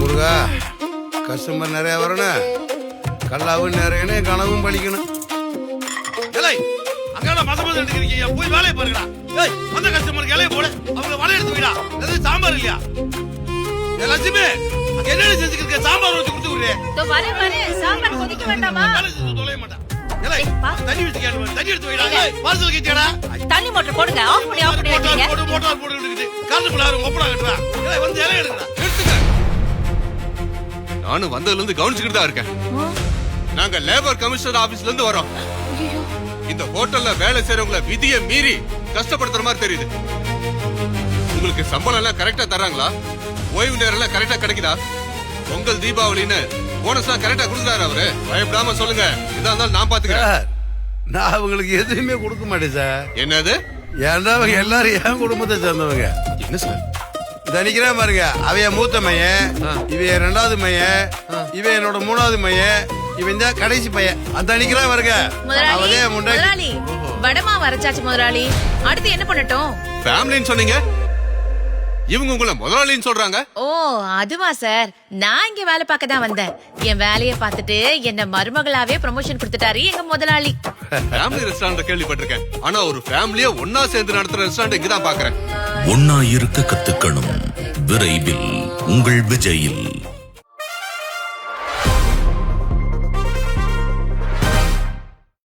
முருகா, customer நிறைய வரணும், கல்லாவும் நிறைய கனவும் பழிக்கணும். போய் வேலையை பாருங்கடா. அந்த கஸ்டமருக்கு இலைய போடு, அவங்க வலை எடுத்து வைடா. சாம்பார் இல்லையா லட்சுமி? என்ன செஞ்சுக்க? சாம்பார் வச்சு கொடுத்து விடுறேன். சாம்பார் கொதிக்க வேண்டாமா? தொலைய மாட்டான். தண்ணி வச்சு கேட்டு தண்ணி எடுத்து வைடா. பார்சல் கேட்டியாடா? தண்ணி மோட்டர் போடுங்க. ஆஃப் பண்ணி ஆஃப் பண்ணி வைங்க. மோட்டார் போட்டு இருக்குது. கரண்ட் பிளாரு ஒப்படா கட்டுறா. வந்து இலை எடுங்கடா. எடுத்துங்க. நானும் வந்ததுல இருந்து கவனிச்சுக்கிட்டு தான் இருக்கேன். நாங்க லேபர் கமிஷனர் ஆபீஸ்ல இருந்து வரோம். இந்த ஹோட்டல்ல வேலை செய்யறவங்கள விதியை மீறி கஷ்டப்படுத்துற மாதிரி தெரியுது. உங்களுக்கு சம்பளம் எல்லாம் கரெக்டா தர்றாங்களா? ஓய்வு நேரம் எல்லாம் கரெக்டா கிடைக்குதா? பொங்கல் தீபாவளின்னு போனஸ் எல்லாம் கரெக்டா கொடுக்குறாரு அவரு. பயப்படாம சொல்லுங்க, இதா இருந்தாலும் நான் பாத்துக்கிறேன். நான் அவங்களுக்கு எதுவுமே கொடுக்க மாட்டேன் சார். என்னது? ஏன்னா அவங்க எல்லாரும் என் குடும்பத்தை சேர்ந்தவங்க. என்ன சார் தனிக்கிறேன் பாருங்க. அவைய மூத்த மையன், இவைய 2வது மையன், இவ என்னோட 3வது மையன், இவன் தான் கடைசி பையன். அந்த அணிக்கிறா வருங்க. முதலாளி வடமா வரச்சாச்சு முதலாளி. அடுத்து என்ன பண்ணட்டும்? ஃபேமிலின்னு சொன்னீங்க, இவங்க உங்களை முதலாளின்னு சொல்றாங்க. ஓ அதுவா சார், நான் இங்க வேலை பார்க்க தான் வந்தேன். என் வேலையை பார்த்துட்டு என்ன மருமகளாவே ப்ரமோஷன் கொடுத்துட்டாரு எங்க முதலாளி. ஃபேமிலி ரெஸ்டாரண்ட் கேள்விப்பட்டிருக்கேன், ஆனா ஒரு ஃபேமிலியா ஒன்னா சேர்ந்து நடத்துற ரெஸ்டாரண்ட் இங்கதான் பாக்குறேன். ஒன்னா இருக்க கத்துக்கணும். விரைவில் உங்கள் விஜயில்.